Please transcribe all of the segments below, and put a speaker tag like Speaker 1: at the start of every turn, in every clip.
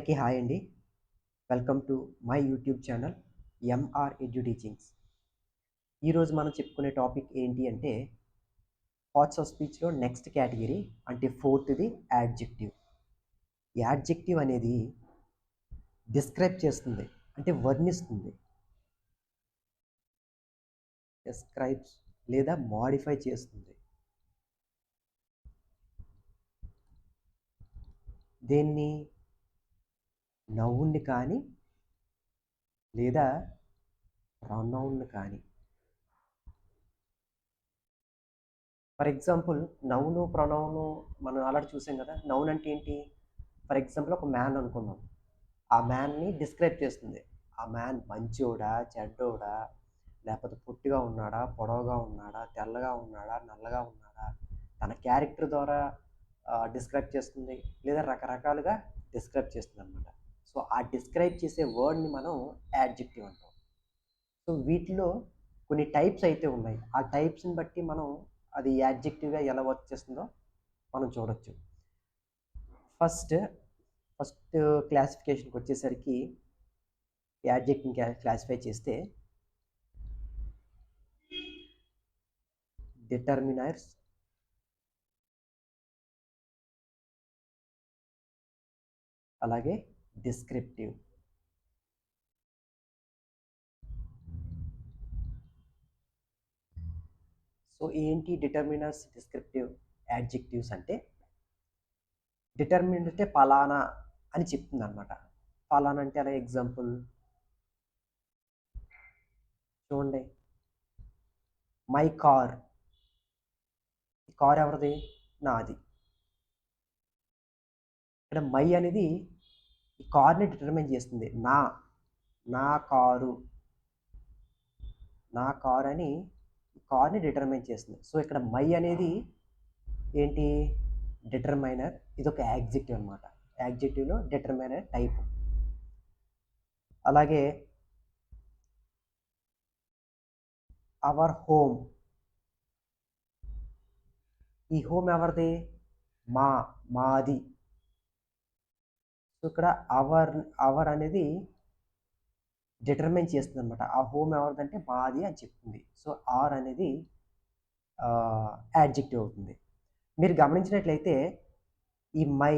Speaker 1: అందరికీ హాయ్ అండి. Welcome to my YouTube channel MR edu teachings. ఈరోజు మనం చెప్పుకునే టాపిక్ ఏంటి అంటే పార్ట్స్ ఆఫ్ స్పీచ్‌లో నెక్స్ట్ కేటగిరీ అంటే ఫోర్త్‌ది యాడ్జెక్టివ్. యాడ్జెక్టివ్ అనేది డిస్క్రైబ్ చేస్తుంది. అంటే వర్ణిస్తుంది. డిస్క్రైబ్స్ లేదా మోడిఫై చేస్తుంది. దేన్ని? నౌన్ని కానీ లేదా ప్రొనౌన్‌ని కానీ. ఫర్ ఎగ్జాంపుల్ నౌను, ప్రొనౌను మనం ఆల్రెడీ చూసాం కదా! నౌన్ అంటే ఏంటి? ఫర్ ఎగ్జాంపుల్ ఒక మ్యాన్ అనుకుందాం. ఆ మ్యాన్‌ని డిస్క్రైబ్ చేస్తుంది. ఆ మ్యాన్ మంచోడా? చెడ్డోడా? లేపోతే పొట్టిగా ఉన్నాడా? పొడవుగా ఉన్నాడా? తెల్లగా ఉన్నాడా? నల్లగా ఉన్నాడా? తన క్యారెక్టర్ ద్వారా డిస్క్రైబ్ చేస్తుంది. లేదా రకరకాలుగా డిస్క్రైబ్ చేస్తుందనమాట. సో, ఆ డిస్క్రైబ్ చేసే వర్డ్‌ని మనం యాడ్జెక్టివ్ అంటాం. సో, వీటిలో కొన్ని టైప్స్ అయితే ఉన్నాయి. ఆ టైప్స్‌ని బట్టి మనం అది యాడ్జెక్టివ్‌గా ఎలా వర్క్ చేస్తుందో మనం చూడొచ్చు. ఫస్ట్ క్లాసిఫికేషన్‌కొచ్చేసరికి యాడ్జెక్టివ్‌ని క్లాసిఫై చేస్తే డిటర్మినర్స్, అలాగే డిస్క్రిప్టివ్. సో, ఏంటి డిటర్మినర్స్, డిస్క్రిప్టివ్, యాడ్జెక్టివ్స్ అంటే డిటర్మినర్ అంటే పలానా అని చెప్తుందనమాట. పలానా అంటే ఎలా? ఎగ్జాంపుల్ చూడండి. My car. ఈ కార్ ఎవరిది? నాది. ఇక్కడ మై అనేది ఈ కార్‌ని డిటర్మైన్ చేస్తుంది. నా కారు. నా కార్ అని కార్‌ని డిటర్మైన్ చేస్తుంది. సో, ఇక్కడ మై అనేది ఏంటి? డిటర్మైనర్. ఇదొక యాడ్జెక్టివ్ అనమాట. యాడ్జెక్టివ్‌లో డిటర్మైనర్ టైప్. అలాగే అవర్ హోమ్. ఈ హోమ్ ఎవరిది? మాది. సో, ఇక్కడ అవర్ అనేది డిటర్మైన్ చేస్తుందనమాట. ఆ హోమ్ ఎవరిదంటే మాది అని చెప్తుంది. సో, ఆర్ అనేది యాడ్జెక్టివ్ అవుతుంది. మీరు గమనించినట్లయితే ఈ my,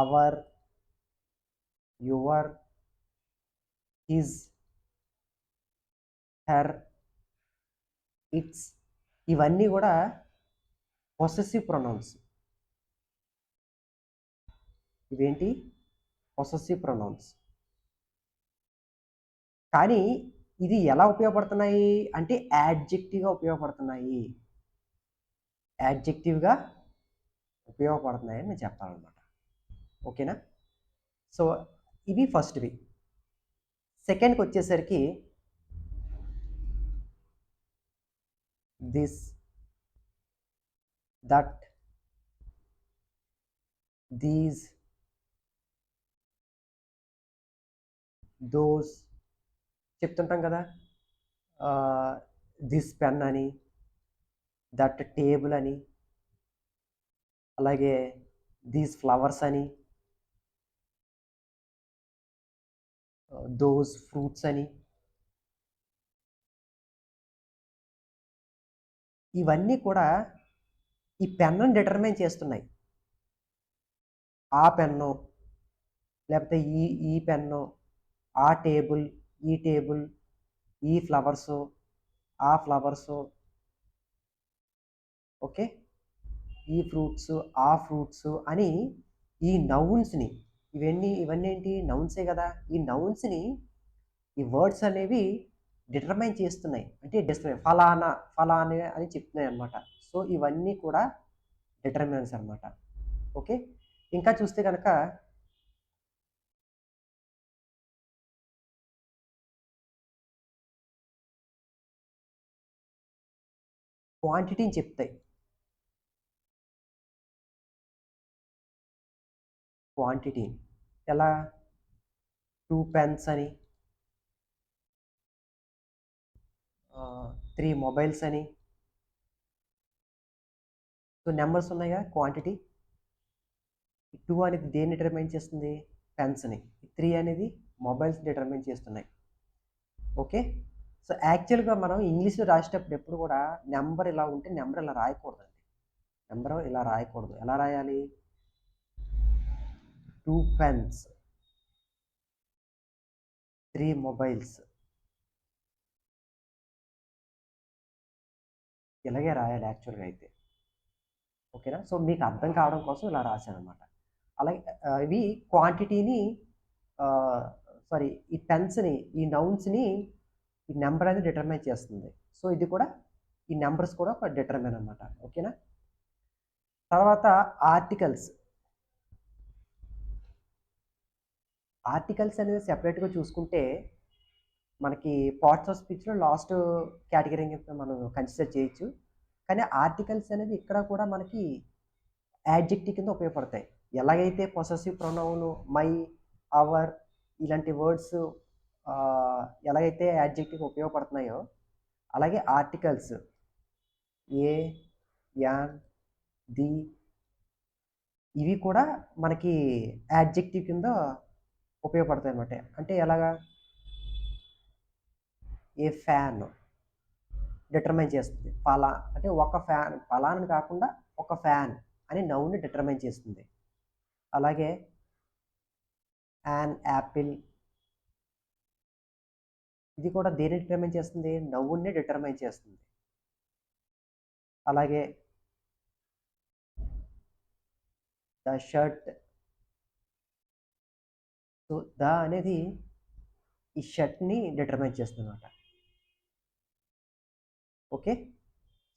Speaker 1: our, your, his, her, its ఇవన్నీ కూడా పొసెసివ్ ప్రొనౌన్స్. ఇవేంటి? Possessive pronouns. కానీ ఇది ఎలా ఉపయోగపడుతున్నాయి అంటే యాడ్జెక్టివ్‌గా ఉపయోగపడుతున్నాయి. యాడ్జెక్టివ్‌గా ఉపయోగపడుతున్నాయని నేను చెప్పాలనమాట. ఓకేనా? సో, ఇవి ఫస్ట్‌వి. సెకండ్‌కొచ్చేసరికి దిస్, దట్, దీస్, దోస్ చెప్తుంటాం కదా! దిస్ పెన్ అని, దట్ టేబుల్ అని, అలాగే దీస్ ఫ్లవర్స్ అని, దోస్ ఫ్రూట్స్ అని. ఇవన్నీ కూడా ఈ పెన్నుని డిటర్మైన్ చేస్తున్నాయి. ఆ పెన్ను, లేకపోతే ఈ పెన్ను, ఆ టేబుల్, ఈ టేబుల్, ఈ ఫ్లవర్సు, ఆ ఫ్లవర్సు. ఓకే. ఈ ఫ్రూట్స్, ఆ ఫ్రూట్స్ అని ఈ నౌన్స్‌ని ఇవన్నీ ఏంటి? నౌన్సే గదా! ఈ నౌన్స్‌ని ఈ వర్డ్స్ అనేవి డిటర్మైన్ చేస్తున్నాయి. అంటే ఫలానా, ఫలానా అని చెప్తున్నాయన్నమాట. సో, ఇవన్నీ కూడా డిటర్మినెంట్స్ అన్నమాట. ఓకే. ఇంకా చూస్తే గనక క్వాంటిటీని చెప్తాయి. క్వాంటిటీ ఎలా? 2 పెన్స్ అని, 3 మొబైల్స్ అని. సో, నంబర్స్ ఉన్నాయిగా క్వాంటిటీ. 2 అనేది దేన్ని డిటర్మైన్ చేస్తుంది? పెన్స్‌ని. 3 అనేది మొబైల్స్ డిటర్మైన్ చేస్తున్నాయి. ఓకే. సో, యాక్చువల్‌గా మనం ఇంగ్లీష్‌లో రాసేటప్పుడు ఎప్పుడు కూడా నంబర్ ఇలా ఉంటే నంబర్ ఇలా రాయకూడదండి. నంబరు ఇలా రాయకూడదు. ఎలా రాయాలి? 2 పెన్స్, 3 మొబైల్స్. ఇలాగే రాయాలి యాక్చువల్‌గా అయితే. ఓకేనా? సో, మీకు అర్థం కావడం కోసం ఇలా రాశాననమాట. అలాగే ఇవి క్వాంటిటీని ఆహ్, సారీ ఈ పెన్స్‌ని, ఈ నౌన్స్‌ని ఈ నంబర్ అనేది డిటర్మైన్ చేస్తుంది. సో, ఇది కూడా ఈ నంబర్స్ కూడా ఒక డిటర్మైన్ అనమాట. ఓకేనా? తర్వాత ఆర్టికల్స్. ఆర్టికల్స్ అనేవి సెపరేట్‌గా చూసుకుంటే మనకి పార్ట్స్ ఆఫ్ స్పీచ్‌లో లాస్ట్ కేటగరీ కింద మనం కన్సిడర్ చేయొచ్చు. కానీ ఆర్టికల్స్ అనేవి ఇక్కడ కూడా మనకి యాడ్జెక్టివ్ కింద ఉపయోగపడతాయి. ఎలాగైతే పొసెసివ్ ప్రొనౌన్ మై, అవర్ ఇలాంటి వర్డ్స్ ఎలాగైతే యాడ్జెక్టివ్‌కి ఉపయోగపడుతున్నాయో, అలాగే ఆర్టికల్స్ ఏ, యాన్, ది ఇవి కూడా మనకి యాడ్జెక్టివ్ కింద ఉపయోగపడతాయన్నమాట. అంటే ఎలాగా? ఏ ఫ్యాన్ డిటర్మైన్ చేస్తుంది. అంటే ఒక ఫ్యాన్ పలానాని కాకుండా ఒక ఫ్యాన్ అని నౌన్‌ని డిటర్మైన్ చేస్తుంది. అలాగే యాన్ యాపిల్ ఇది కూడా దేన్ని డిటర్మైన్ చేస్తుంది? నౌన్‌ని డిటర్మైన్ చేస్తుంది. అలాగే ద షర్ట్. సో, ద అనేది ఈ షర్ట్‌ని డిటర్మైన్ చేస్తుందన్నమాట. ఓకే.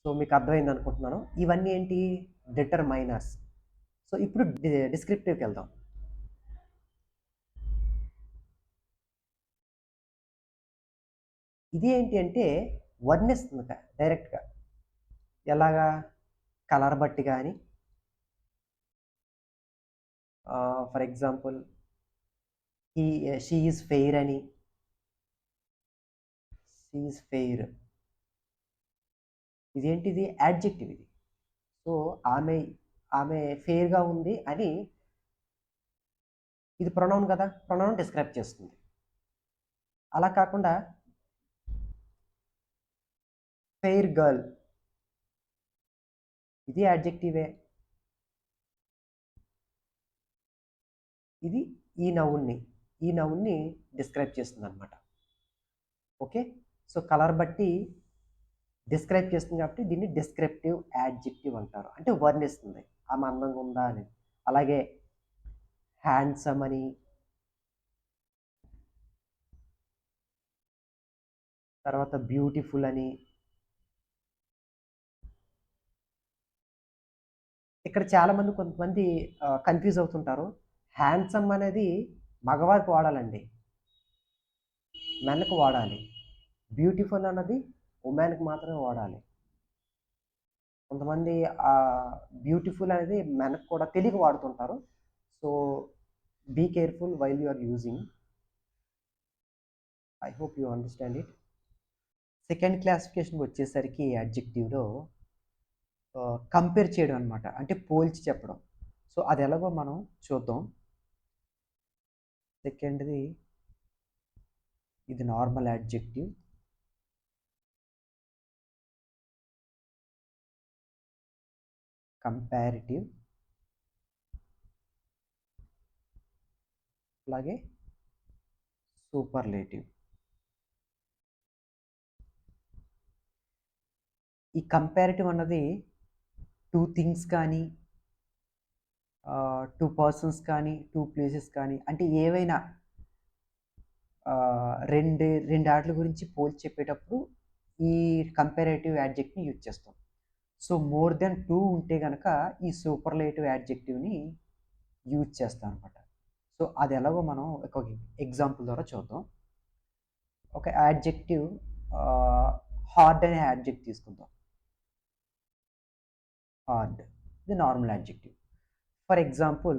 Speaker 1: సో, మీకు అర్థమైందనుకుంటున్నాను. ఇవన్నీ ఏంటి? డిటర్మైనర్స్. సో, ఇప్పుడు డిస్క్రిప్టివ్‌కెళ్దాం. ఇది ఏంటి అంటే వర్ణిస్తుందట డైరెక్ట్‌గా. ఎలాగా? కలర్ బట్టి గాని for example he she is fair అని. She is fair. ఇదేంటిది? యాడ్జెక్టివ్ ఇది. సో, ఆమె ఆమె ఫెయిర్‌గా ఉంది అని ఇది ప్రొనౌన్ గదా! ప్రొనౌన్ డిస్క్రైబ్ చేస్తుంది. అలా కాకుండా ఫెయిర్ గర్ల్ ఇది యాడ్జెక్టివే. ఇది ఈ నౌన్‌ని డిస్క్రైబ్ చేస్తుందనమాట. ఓకే. సో, కలర్ బట్టి డిస్క్రైబ్ చేస్తుంది కాబట్టి దీన్ని డిస్క్రిప్టివ్ యాడ్జెక్టివ్ అంటారు. అంటే వర్ణిస్తుంది. ఆమె అందంగా ఉందా అని. అలాగే హ్యాండ్సమ్ అని, తర్వాత బ్యూటిఫుల్ అని. ఇక్కడ చాలామంది కొంతమంది కన్‌ఫ్యూజ్ అవుతుంటారు. హ్యాండ్సమ్ అనేది మగవారికి వాడాలండి. మెన్‌కి వాడాలి. బ్యూటిఫుల్ అన్నది వుమెన్‌కి మాత్రమే వాడాలి. కొంతమంది బ్యూటిఫుల్ అనేది మెన్‌కి కూడా తెలియక వాడుతుంటారు. So, be careful while you are using. I hope you understand it. Second క్లాసిఫికేషన్‌కొచ్చేసరికి అడ్జెక్టివ్‌లో కంపేర్ చేయడం అనమాట. అంటే పోల్చి చెప్పడం. సో, అది ఎలాగో మనం చూద్దాం. సెకండ్‌ది ఇది నార్మల్ అడ్జెక్టివ్. కంపారిటివ్. అలాగే సూపర్లేటివ్. ఈ కంపారిటివ్ అన్నది 2 థింగ్స్ కానీ 2 పర్సన్స్ కానీ, 2 ప్లేసెస్ కానీ అంటే ఏవైనా 2 ఆటిల గురించి పోల్చి చెప్పేటప్పుడు ఈ కంపారేటివ్ యాడ్జెక్టివ్‌ని యూజ్ చేస్తాం. సో, మోర్ దెన్ 2 ఉంటే గనక ఈ సూపర్లేటివ్ యాడ్జెక్టివ్‌ని యూజ్ చేస్తాం అనమాట. సో, అది ఎలాగో మనం ఒక ఎగ్జాంపుల్ ద్వారా చూద్దాం. ఒక యాడ్జెక్టివ్ ఆహ్, హార్డ్ అనే యాడ్జెక్టివ్ తీసుకుందాం. హార్డ్. ఇది normal adjective. For example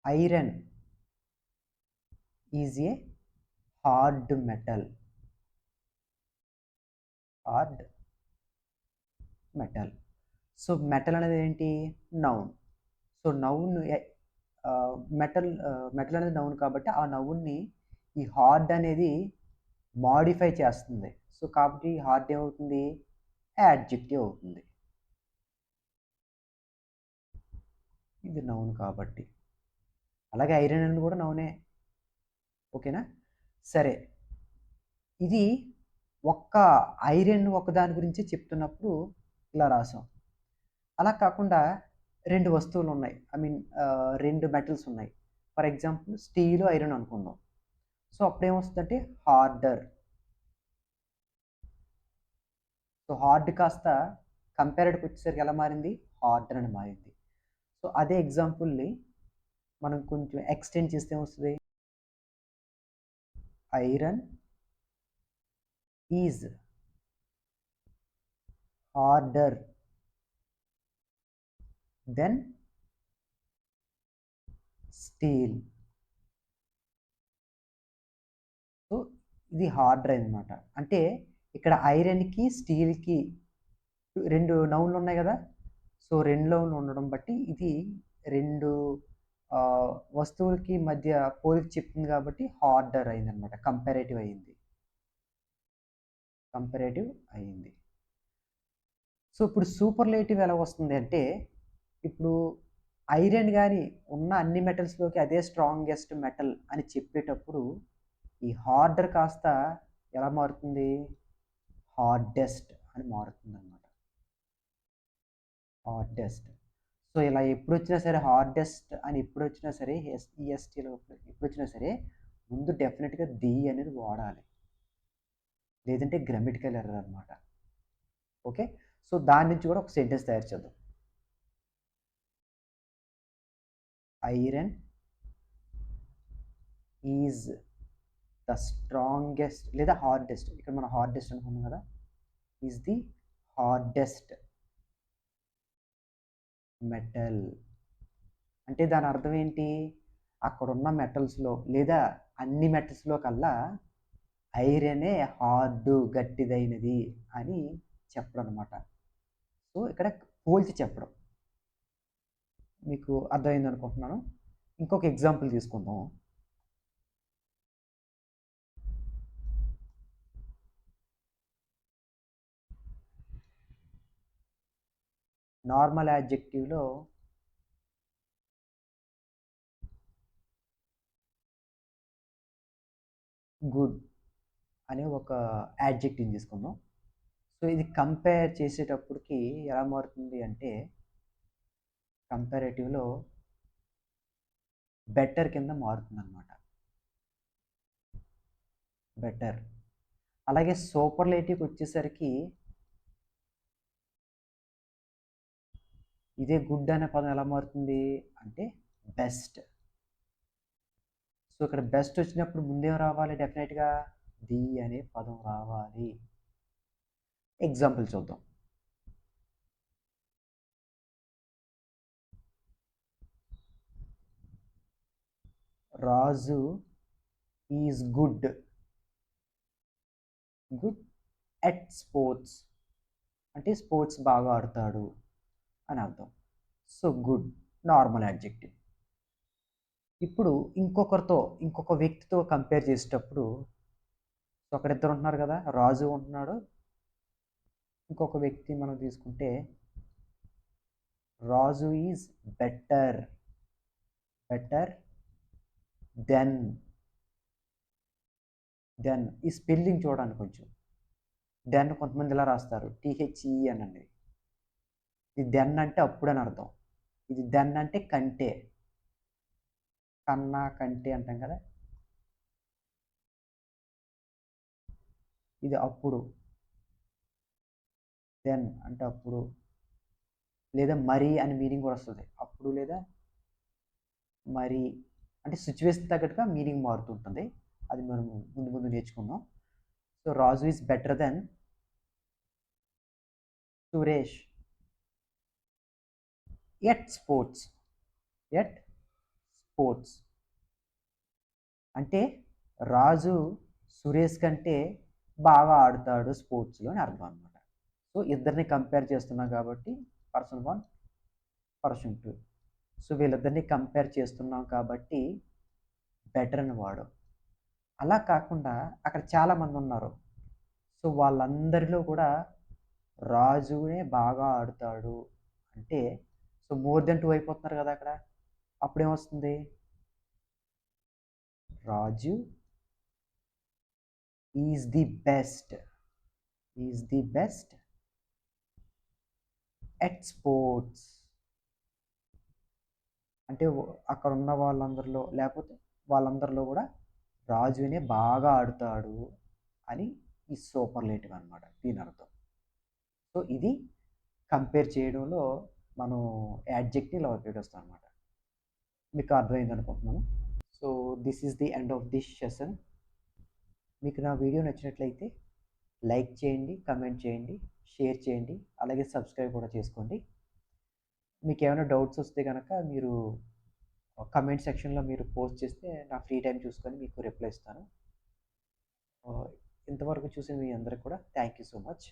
Speaker 1: iron is a hard metal. Hard
Speaker 2: metal. So metal అనేది ఏంటి? నౌన్. సో నౌన్ మెటల్ అనేది నౌన్ కాబట్టి ఆ నౌన్ని ఈ హార్డ్ అనేది మాడిఫై చేస్తుంది. సో కాబట్టి హార్డ్ ఏమవుతుంది? యాడ్జెక్టివ్ అవుతుంది. ఇది నౌన్ కాబట్టి. అలాగే ఐరన్ అనేది కూడా నౌనే. ఓకేనా? సరే, ఇది ఒక్క ఐరన్ ఒకదాని గురించి చెప్తున్నప్పుడు ఇలా రాసాం. అలా కాకుండా 2 వస్తువులు ఉన్నాయి. ఐ మీన్ 2 మెటల్స్ ఉన్నాయి. ఫర్ ఎగ్జాంపుల్ స్టీలు, ఐరన్ అనుకుందాం. సో అప్పుడేమొస్తుందంటే హార్డర్. సో హార్డ్ కాస్త కంపేర్డ్కి వచ్చేసరికి ఎలా మారింది? హార్డర్ అని మారింది. సో అదే ఎగ్జాంపుల్ని మనం కొంచెం ఎక్స్టెండ్ చేస్తే ఏమొస్తుంది? Iron is harder than steel. So ఇది హార్డర్ అన్నమాట. అంటే ఇక్కడ ఐరన్కి స్టీల్కి 2 నౌన్లు ఉన్నాయి కదా. సో 2 నౌన్లు ఉండడం బట్టి ఇది 2 వస్తువులకి మధ్య పోలిక చెప్తుంది కాబట్టి హార్డర్ అయిందనమాట. కంపారేటివ్ అయింది. సో ఇప్పుడు సూపర్లేటివ్ ఎలా వస్తుంది అంటే, ఇప్పుడు ఐరన్ కానీ ఉన్న అన్ని మెటల్స్లోకి అదే స్ట్రాంగెస్ట్ మెటల్ అని చెప్పేటప్పుడు ఈ హార్డర్ కాస్త ఎలా మారుతుంది? హార్డెస్ట్ అని మారుతుంది అనమాట. హార్డెస్ట్. సో ఇలా ఎప్పుడు వచ్చినా సరే హార్డెస్ట్ అని ఎప్పుడు వచ్చినా సరే ఎస్ఈఎస్టీలో ఎప్పుడు వచ్చినా సరే ముందు డెఫినెట్గా ది అనేది వాడాలి, లేదంటే గ్రామటికల్ ఎర్రర్ అనమాట. ఓకే, సో దాని నుంచి కూడా ఒక సెంటెన్స్ తయారు చేద్దాం. ఐరన్ ఈజ్ ద స్ట్రాంగెస్ట్ లేదా హార్డెస్ట్. ఇక్కడ మనం హార్డెస్ట్ అనుకున్నాం కదా. Is the hardest metal. అంటే దాని అర్థం ఏంటి? అక్కడున్న మెటల్స్లో లేదా అన్ని మెటల్స్లో కల్లా ఐరనే హార్డు, గట్టిదైనది అని చెప్పడం అనమాట. సో ఇక్కడ పోల్చి చెప్పడం. మీకు అర్థమైంది అనుకుంటున్నాను. ఇంకొక ఎగ్జాంపుల్ తీసుకుందాం. నార్మల్ యాడ్జెక్టివ్లో గుడ్ అనే ఒక యాడ్జెక్టివ్ తీసుకుందాం. సో ఇది కంపేర్ చేసేటప్పటికి ఎలా మారుతుంది అంటే, కంపారేటివ్లో బెటర్ కింద మారుతుంది అనమాట. బెటర్. అలాగే సూపర్లేటివ్కి వచ్చేసరికి ఇదే గుడ్ అనే పదం ఎలా మారుతుంది అంటే బెస్ట్. సో ఇక్కడ బెస్ట్ వచ్చినప్పుడు ముందేం రావాలి? డెఫినెట్గా ది అనే పదం రావాలి. ఎగ్జాంపుల్ చూద్దాం. రాజు ఈజ్ గుడ్ ఎట్ స్పోర్ట్స్. అంటే స్పోర్ట్స్ బాగా ఆడతాడు అని అర్థం. So good normal adjective. ఇప్పుడు ఇంకొక వ్యక్తితో కంపేర్ చేసేటప్పుడు ఒకరిద్దరు ఉంటున్నారు కదా, రాజు ఉంటున్నాడు, ఇంకొక వ్యక్తి మనం తీసుకుంటే రాజు ఈజ్ బెటర్ దెన్. ఈ స్పెల్లింగ్ చూడండి కొంచెం. దెన్ కొంతమంది ఇలా రాస్తారు టీహెచ్ఈ అనండి. ఇది దెన్ అంటే అప్పుడు అని అర్థం. ఇది దెన్ అంటే కంటే, కన్నా కంటే అంటాం కదా. ఇది అప్పుడు. దెన్ అంటే అప్పుడు, లేదా మరి అని మీనింగ్ కూడా వస్తుంది. అప్పుడు లేదా మరి అంటే సిచ్యువేషన్ తగ్గట్టుగా మీనింగ్ మారుతుంటుంది. అది మనం ముందు నేర్చుకుందాం. So Raju is better than Suresh at sports. అంటే రాజు సురేష్ కంటే బాగా ఆడుతాడు స్పోర్ట్స్లో అని అర్థం అనమాట. సో ఇద్దరిని కంపేర్ చేస్తున్నాం కాబట్టి పర్సన్ 1 పర్సన్ 2. సో వీళ్ళిద్దరిని కంపేర్ చేస్తున్నాం కాబట్టి బెటర్ అని వాడు. అలా కాకుండా అక్కడ చాలామంది ఉన్నారు. సో వాళ్ళందరిలో కూడా రాజునే బాగా ఆడుతాడు అంటే సో మోర్ దెన్ 2 అయిపోతున్నారు కదా అక్కడ. అప్పుడేమొస్తుంది? Raju is the best at sports. అంటే అక్కడ ఉన్న వాళ్ళందరిలో లేకపోతే వాళ్ళందరిలో కూడా రాజునే బాగా ఆడుతాడు అని ఈ సూపర్లేటివ్ అనమాట దీని అర్థం. సో ఇది కంపేర్ చేయడంలో మనం యాడ్జెక్ట్ని ఇలా ఉపయోగిస్తాం అనమాట. మీకు అర్థమైంది అనుకుంటున్నాను. So this is the end of this session. మీకు నా వీడియో నచ్చినట్లయితే లైక్ చేయండి, కమెంట్ చేయండి, షేర్ చేయండి, అలాగే సబ్స్క్రైబ్ కూడా చేసుకోండి. మీకు ఏమైనా డౌట్స్ వస్తే కనుక మీరు కమెంట్ సెక్షన్లో మీరు పోస్ట్ చేస్తే నా ఫ్రీ టైం చూసుకొని మీకు రిప్లై ఇస్తాను. ఇంతవరకు చూసిన మీ అందరికి కూడా థ్యాంక్ యూ సో మచ్.